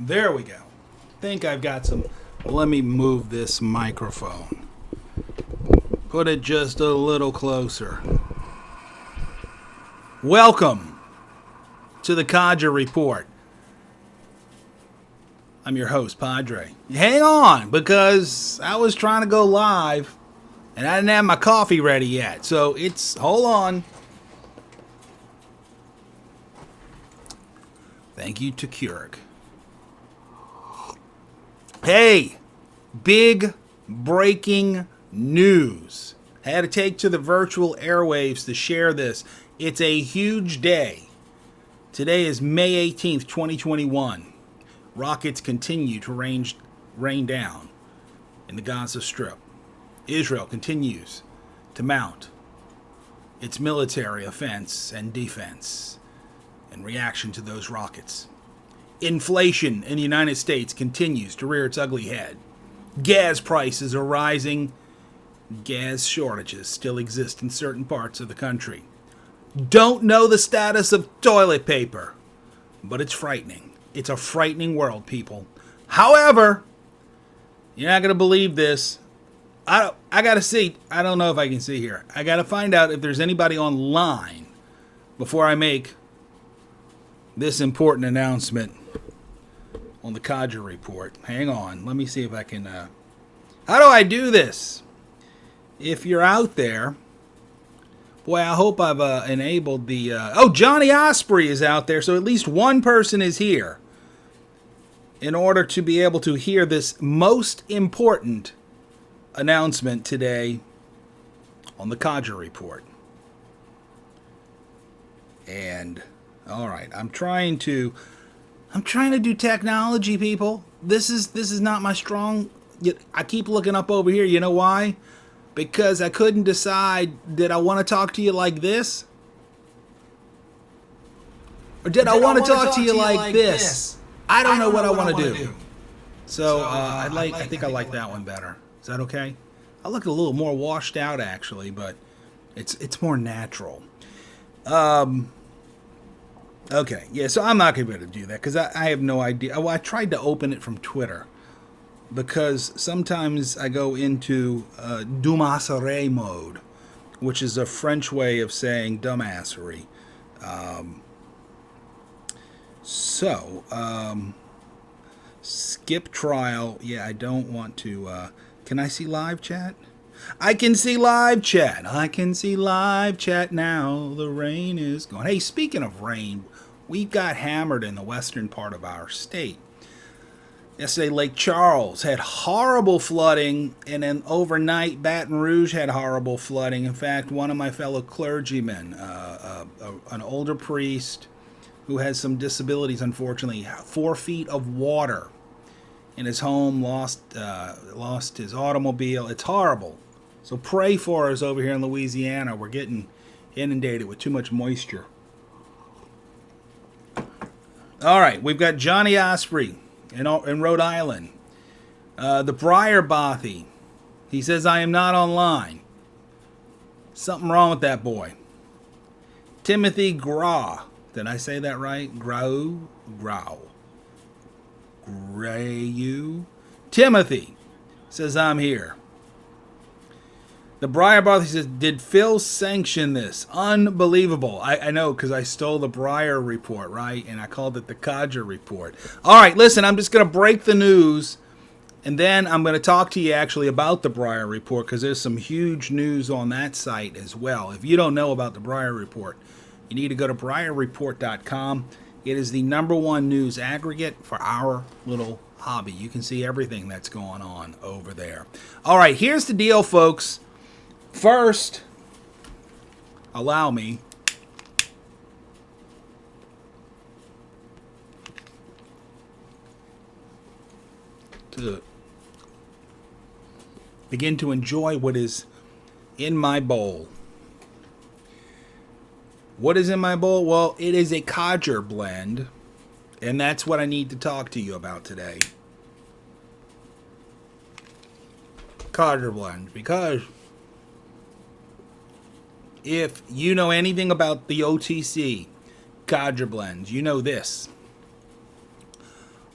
There we go. Think I've got some. Let me move this microphone. Put it just a little closer. Welcome to the Codger Report. I'm your host, Padre. Hang on, because I was trying to go live and I didn't have my coffee ready yet. So hold on. Thank you to Keurig. Hey, big breaking news. Had to take to the virtual airwaves to share this. It's a huge day. Today is May 18th, 2021. Rockets continue to rain down in the Gaza Strip. Israel continues to mount its military offense and defense in reaction to those rockets. Inflation in the United States continues to rear its ugly head. Gas prices are rising. Gas shortages still exist in certain parts of the country. Don't know the status of toilet paper, but it's frightening. It's a frightening world, people. However, you're not going to believe this. I got to see. I don't know if I can see here. I got to find out if there's anybody online before I make this important announcement on the Codger Report. Hang on. Let me see if I can... How do I do this? If you're out there... Boy, I hope I've enabled the... Oh, Johnny Osprey is out there, so at least one person is here in order to be able to hear this most important announcement today on the Codger Report. And, all right, I'm trying to do technology, people. This is not my strong... I keep looking up over here. You know why? Because I couldn't decide, did I want to talk to you like this? Or did I want to talk to you like this? I don't know what I want to do. So I think I like that one better. Is that okay? I look a little more washed out actually, but it's more natural. Okay, yeah, so I'm not going to be able to do that because I have no idea. Well, I tried to open it from Twitter, because sometimes I go into dumasserie mode, which is a French way of saying dumbassery. Skip trial. Yeah, I don't want to... can I see live chat? I can see live chat. I can see live chat now. The rain is gone. Hey, speaking of rain, we got hammered in the western part of our state. Yesterday, Lake Charles had horrible flooding, and then overnight, Baton Rouge had horrible flooding. In fact, one of my fellow clergymen, an older priest who has some disabilities, unfortunately, 4 feet of water in his home, lost his automobile. It's horrible. So pray for us over here in Louisiana. We're getting inundated with too much moisture. All right, we've got Johnny Osprey in Rhode Island. The Briar Bothy. He says, I am not online. Something wrong with that boy. Timothy Grau. Did I say that right? Grau. Grayu. Timothy says, I'm here. The Briar Bothy says, did Phil sanction this? Unbelievable. I know, because I stole the Briar Report, right? And I called it the Codger Report. All right, listen, I'm just going to break the news, and then I'm going to talk to you actually about the Briar Report, because there's some huge news on that site as well. If you don't know about the Briar Report, you need to go to BriarReport.com. It is the #1 news aggregate for our little hobby. You can see everything that's going on over there. All right, here's the deal, folks. First, allow me to begin to enjoy what is in my bowl. What is in my bowl? Well, it is a Codger blend, and that's what I need to talk to you about today. Codger blend, because if you know anything about the OTC Codger blends, you know this.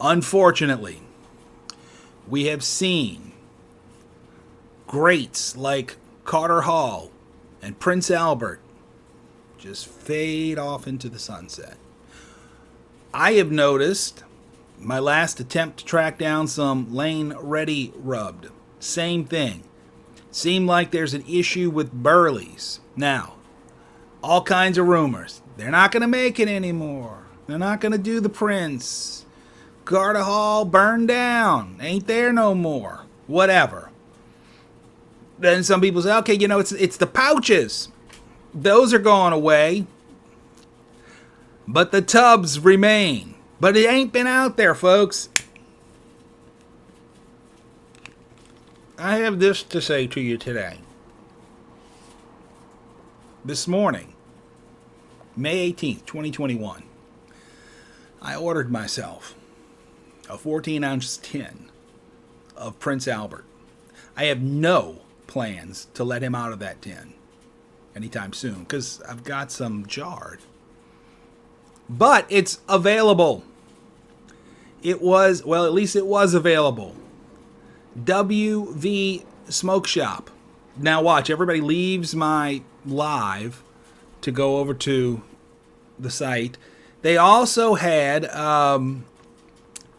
Unfortunately, we have seen greats like Carter Hall and Prince Albert just fade off into the sunset. I have noticed my last attempt to track down some Lane Ready rubbed. Same thing. Seemed like there's an issue with Burley's. Now, all kinds of rumors. They're not going to make it anymore. They're not going to do the Prince. Carter Hall burned down. Ain't there no more. Whatever. Then some people say, okay, it's the pouches. Those are going away. But the tubs remain. But it ain't been out there, folks. I have this to say to you today. This morning, May 18th, 2021, I ordered myself a 14-ounce tin of Prince Albert. I have no plans to let him out of that tin anytime soon because I've got some jarred. But it's available. At least it was available. WV Smoke Shop. Now watch, everybody leaves my live to go over to the site. They also had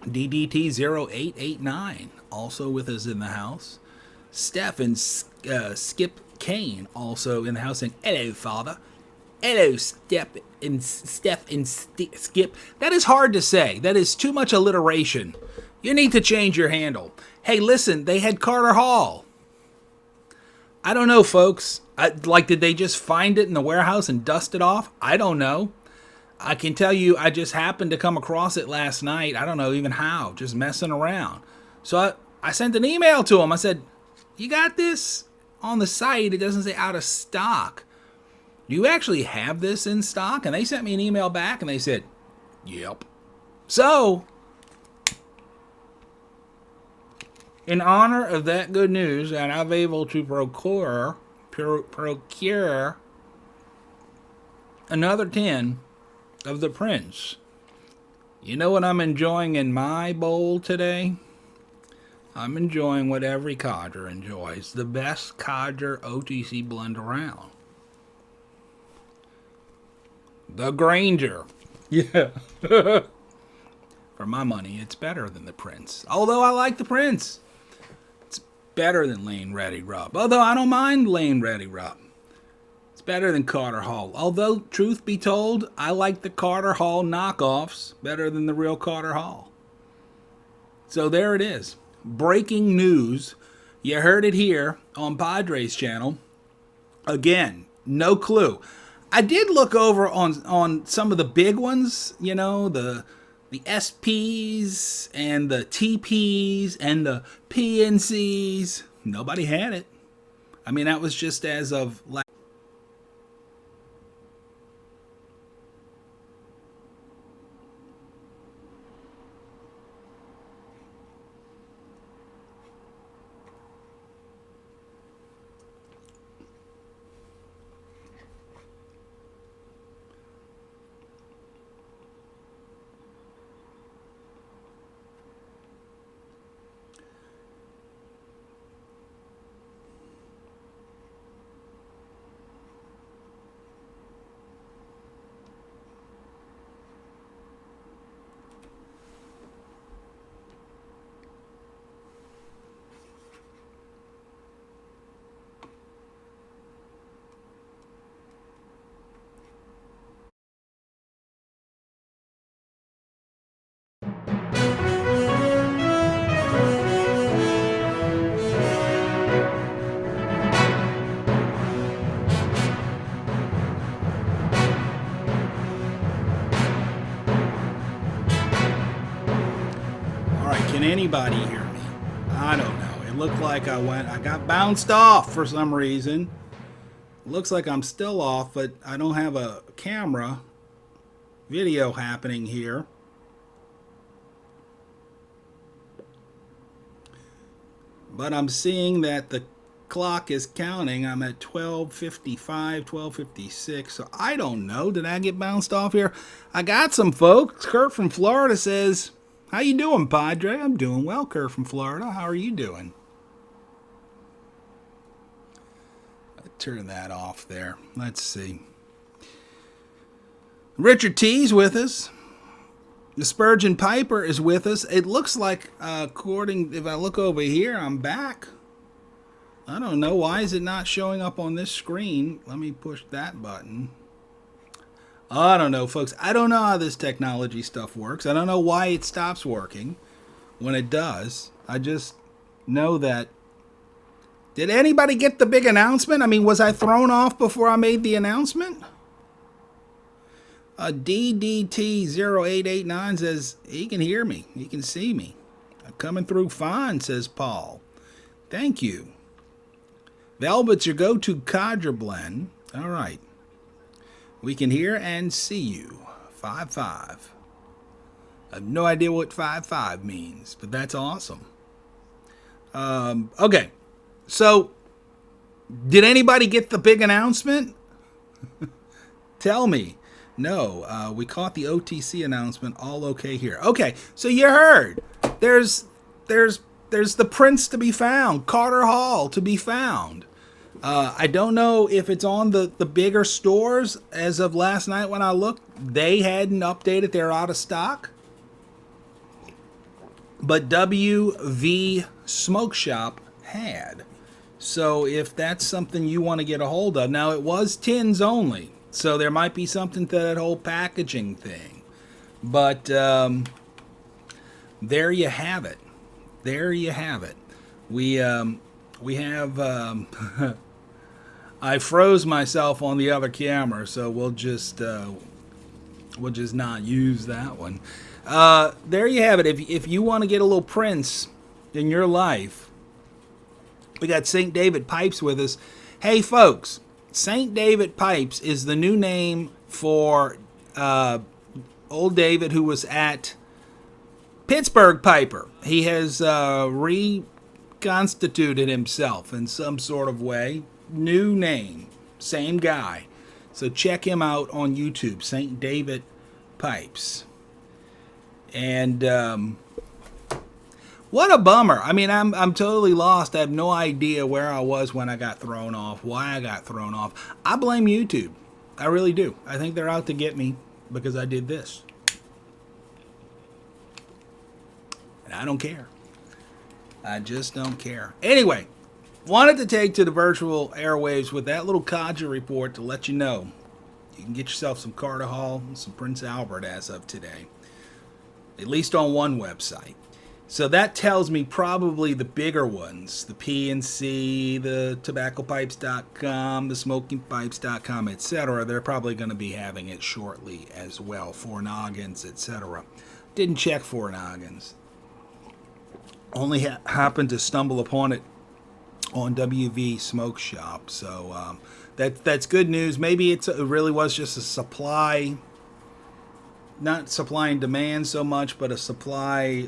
DDT0889 also with us in the house. Steph and Skip Kane also in the house saying, hello, Father. Hello, Steph and Skip. That is hard to say. That is too much alliteration. You need to change your handle. Hey, listen, they had Carter Hall. I don't know, folks. Did they just find it in the warehouse and dust it off? I don't know. I can tell you I just happened to come across it last night. I don't know even how, just messing around. So I sent an email to them. I said, you got this on the site. It doesn't say out of stock. Do you actually have this in stock? And they sent me an email back and they said, yep. So, in honor of that good news, and I'm able to procure another tin of the Prince. You know what I'm enjoying in my bowl today? I'm enjoying what every codger enjoys. The best codger OTC blend around. The Granger. Yeah. For my money, it's better than the Prince. Although I like the Prince. It's better than Lane Ready Rub. Although I don't mind Lane Ready Rub. It's better than Carter Hall. Although, truth be told, I like the Carter Hall knockoffs better than the real Carter Hall. So there it is. Breaking news. You heard it here on Padre's channel. Again, no clue. I did look over on some of the big ones, you know, the SPs and the TPs and the PNCs. Nobody had it. I mean, that was just as of last. Can anybody hear me? I don't know. It looked like I got bounced off for some reason. It looks like I'm still off, but I don't have a camera video happening here. But I'm seeing that the clock is counting. I'm at 12:55, 12:56. So I don't know. Did I get bounced off here? I got some folks. Kurt from Florida says, How you doing, Padre? I'm doing well, Kerr from Florida. How are you doing? Turn that off there. Let's see. Richard T's with us. The Spurgeon Piper is with us. It looks like, if I look over here, I'm back. I don't know. Why is it not showing up on this screen? Let me push that button. I don't know, folks. I don't know how this technology stuff works. I don't know why it stops working when it does. I just know that. Did anybody get the big announcement? I mean, was I thrown off before I made the announcement? DDT0889 says he can hear me. He can see me. I'm coming through fine, says Paul. Thank you. Velvet's your go-to codger blend. All right. We can hear and see you. 5-5. I have no idea what 5-5 means, but that's awesome. Okay. So, did anybody get the big announcement? Tell me. No, we caught the OTC announcement. All okay here. Okay, so you heard. There's the prince to be found. Carter Hall to be found. I don't know if it's on the bigger stores. As of last night when I looked, they hadn't updated. They're out of stock. But WV Smoke Shop had. So if that's something you want to get a hold of. Now, it was tins only. So there might be something to that whole packaging thing. But there you have it. There you have it. We have... I froze myself on the other camera, so we'll just not use that one. There you have it. If you want to get a little Prince in your life, we got St. David Pipes with us. Hey, folks, St. David Pipes is the new name for old David, who was at Pittsburgh Piper. He has reconstituted himself in some sort of way. New name, same guy. So check him out on YouTube, St. David Pipes. And what a bummer. I mean, I'm totally lost. I have no idea where I was when I got thrown off, why I got thrown off. I blame YouTube. I really do. I think they're out to get me because I did this. And I don't care. I just don't care. Anyway, wanted to take to the virtual airwaves with that little Codger Report to let you know you can get yourself some Carter Hall and some Prince Albert as of today, at least on one website. So that tells me probably the bigger ones, the PNC, the tobaccopipes.com, the smokingpipes.com, etc. They're probably going to be having it shortly as well. Four Noggins, etc. Didn't check Four Noggins. Only happened to stumble upon it on WV Smoke Shop. So that's good news. Maybe it really was just a supply, not supply and demand so much, but a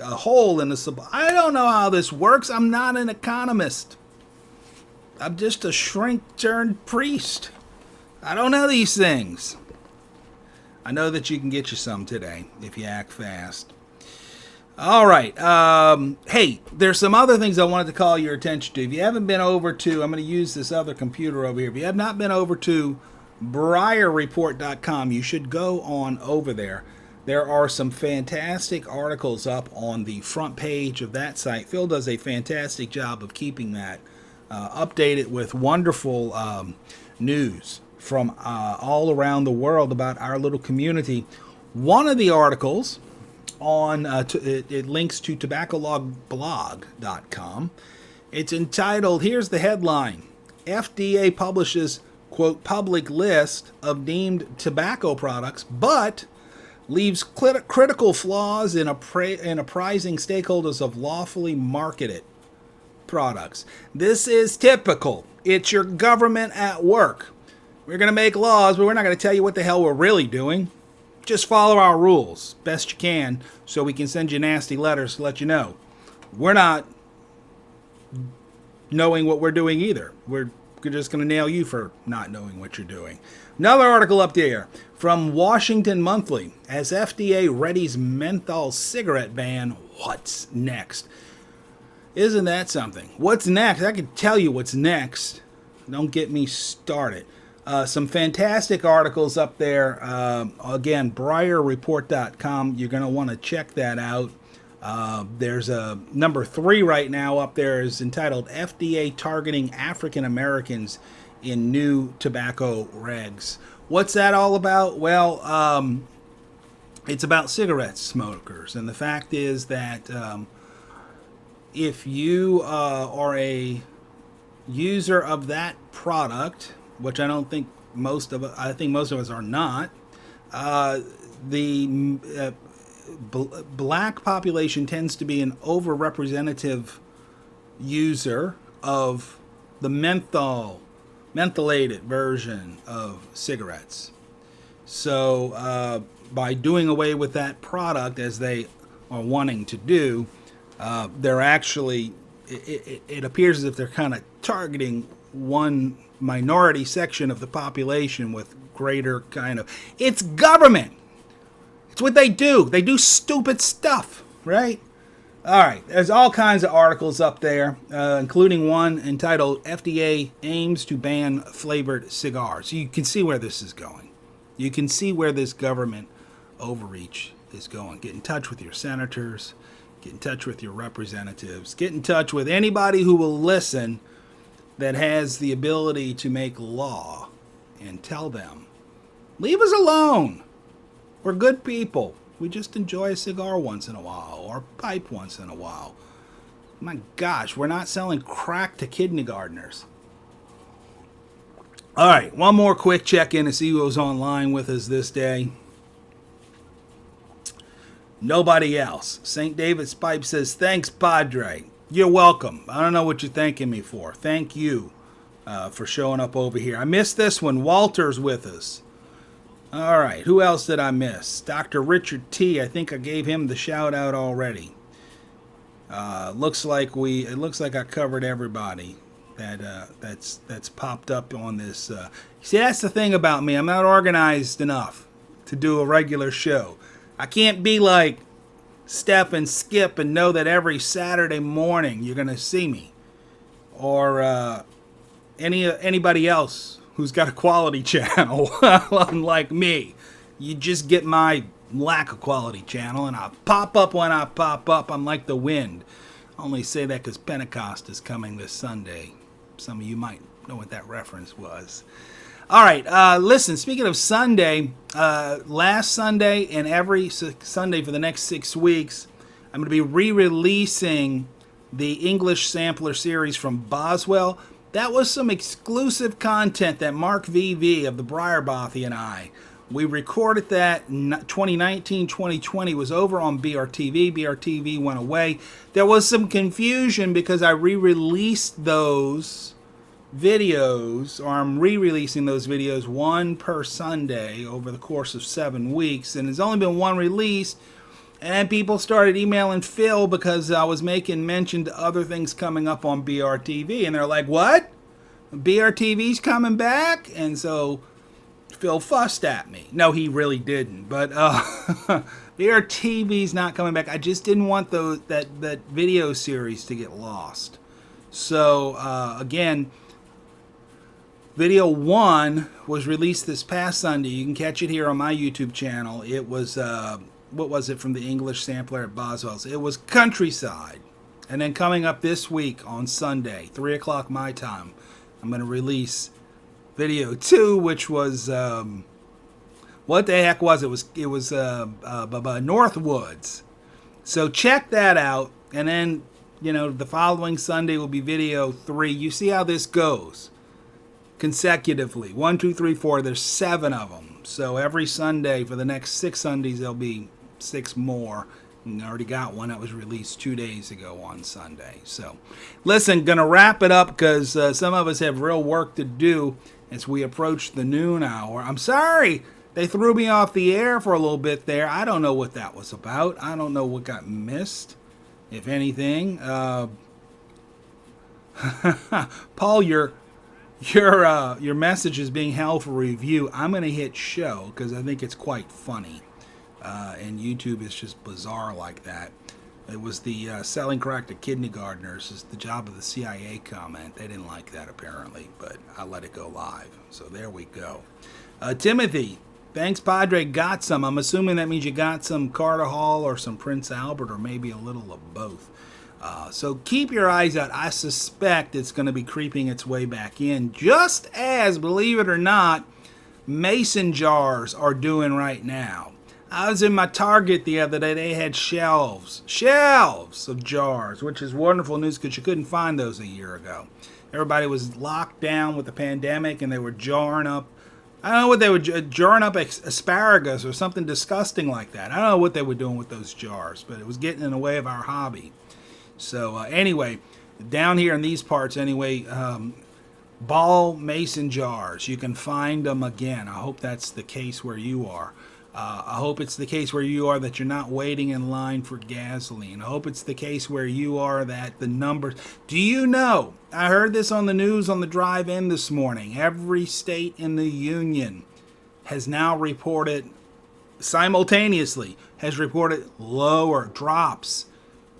hole in the supply. I don't know how this works. I'm not an economist. I'm just a shrink-turned-priest. I don't know these things. I know that you can get you some today if you act fast. All right. Hey, there's some other things I wanted to call your attention to. If you haven't been over to, I'm going to use this other computer over here. If you have not been over to BreyerReport.com, you should go on over there. There are some fantastic articles up on the front page of that site. Phil does a fantastic job of keeping that updated with wonderful news from all around the world about our little community. One of the articles on it links to tobaccologbblog.com. It's entitled, here's the headline: FDA publishes, quote, public list of deemed tobacco products, but leaves critical flaws in apprising stakeholders of lawfully marketed products. This is typical. It's your government at work. We're going to make laws, but we're not going to tell you what the hell we're really doing. Just follow our rules best you can so we can send you nasty letters to let you know. We're not knowing what we're doing either. We're just going to nail you for not knowing what you're doing. Another article up there from Washington Monthly. As FDA readies menthol cigarette ban, what's next? Isn't that something? What's next? I can tell you what's next. Don't get me started. Some fantastic articles up there. Again, BreyerReport.com. You're going to want to check that out. There's a number 3 right now up there is entitled FDA Targeting African Americans in New Tobacco Regs. What's that all about? Well, it's about cigarette smokers. And the fact is that if you are a user of that product, which I don't think most of us are not, the black population tends to be an overrepresentative user of the mentholated version of cigarettes. So by doing away with that product, as they are wanting to do, they're actually, it appears as if they're kind of targeting one minority section of the population with greater kind of, it's government. It's what they do. They do stupid stuff, right? All right, there's all kinds of articles up there, including one entitled FDA Aims to Ban Flavored Cigars. You can see where this is going. You can see where this government overreach is going. Get in touch with your senators. Get in touch with your representatives. Get in touch with anybody who will listen that has the ability to make law, and tell them, leave us alone. We're good people. We just enjoy a cigar once in a while, or a pipe once in a while. My gosh, we're not selling crack to kindergartners. All right, one more quick check-in to see who's online with us this day. Nobody else. St. David's Pipe says, thanks, Padre. You're welcome. I don't know what you're thanking me for. Thank you for showing up over here. I missed this one. Walter's with us. All right, who else did I miss? Dr. Richard T. I think I gave him the shout out already. Looks like I covered everybody that's popped up on this. See, that's the thing about me. I'm not organized enough to do a regular show. I can't be like Steph and Skip and know that every Saturday morning you're gonna see me, or anybody else who's got a quality channel, unlike me. You just get my lack of quality channel, and I pop up when I pop up. I'm like the wind. I only say that because Pentecost is coming this Sunday. Some of you might know what that reference was. All right, listen, speaking of Sunday, last Sunday and every Sunday for the next 6 weeks, I'm going to be re-releasing the English Sampler series from Boswell. That was some exclusive content that Mark VV of the Briarbothy and I, we recorded that in 2019-2020, was over on BRTV. BRTV went away. There was some confusion because I re-released those videos, or I'm re-releasing those videos, one per Sunday over the course of 7 weeks, and there's only been one released. And then people started emailing Phil because I was making mention to other things coming up on BRTV. And they're like, what? BRTV's coming back? And so Phil fussed at me. No, he really didn't. But BRTV's not coming back. I just didn't want that video series to get lost. So, again, video 1 was released this past Sunday. You can catch it here on my YouTube channel. It was... what was it from the English Sampler at Boswell's? It was Countryside. And then coming up this week on Sunday, 3 o'clock my time, I'm going to release video 2, which was, what the heck was it? It was Northwoods. So check that out. And then, the following Sunday will be video 3. You see how this goes consecutively. 1, 2, 3, 4. There's 7 of them. So every Sunday for the next 6 Sundays, there'll be 6 more. And I already got one that was released 2 days ago on Sunday. So, listen, gonna wrap it up because some of us have real work to do as we approach the noon hour. I'm sorry they threw me off the air for a little bit there. I don't know what that was about. I don't know what got missed, if anything. Paul, you're your message is being held for review. I'm going to hit show because I think it's quite funny. And YouTube is just bizarre like that. It was the selling crack to kindergartners is the job of the CIA comment. They didn't like that apparently, but I let it go live. So there we go. Timothy, thanks Padre, got some. I'm assuming that means you got some Carter Hall or some Prince Albert or maybe a little of both. So keep your eyes out. I suspect it's going to be creeping its way back in, just as, believe it or not, mason jars are doing right now. I was in my Target the other day. They had shelves of jars, which is wonderful news because you couldn't find those a year ago. Everybody was locked down with the pandemic, and they were jarring up. I don't know what they were jarring up asparagus or something disgusting like that. I don't know what they were doing with those jars, but it was getting in the way of our hobby. So anyway, down here in these parts anyway, ball mason jars. You can find them again. I hope that's the case where you are. I hope it's the case where you are that you're not waiting in line for gasoline. I hope it's the case where you are that the numbers... Do you know, I heard this on the news on the drive in this morning, every state in the union has now reported, simultaneously, has reported lower drops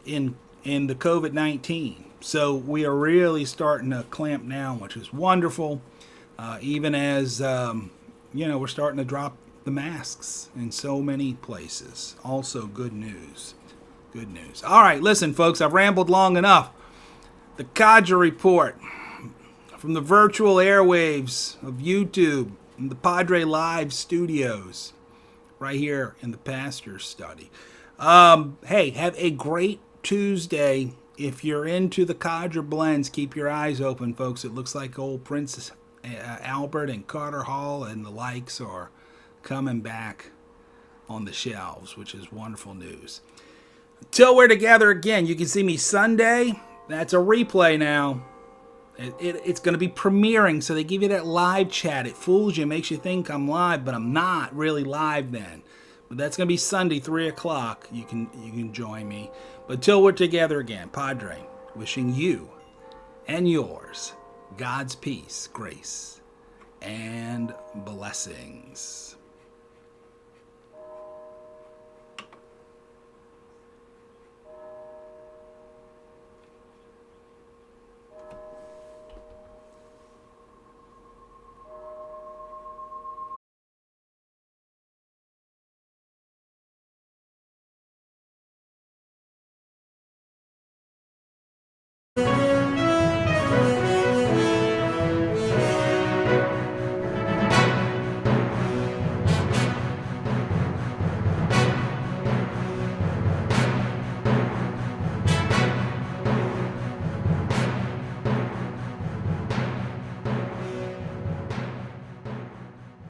in the COVID-19. So we are really starting to clamp down, which is wonderful, even as, we're starting to drop the masks in so many places. Also good news. Good news. All right, listen, folks, I've rambled long enough. The Codger Report from the virtual airwaves of YouTube and the Padre Live studios right here in the pastor's study. Hey, have a great Tuesday. If you're into the Codger blends, keep your eyes open, folks. It looks like old Prince Albert and Carter Hall and the likes are coming back on the shelves, which is wonderful news. Until we're together again, you can see me Sunday. That's a replay now. It's going to be premiering, so they give you that live chat. It fools you, makes you think I'm live, but I'm not really live then. But that's going to be Sunday, 3 o'clock. You can join me. But until we're together again, Padre, wishing you and yours God's peace, grace, and blessings.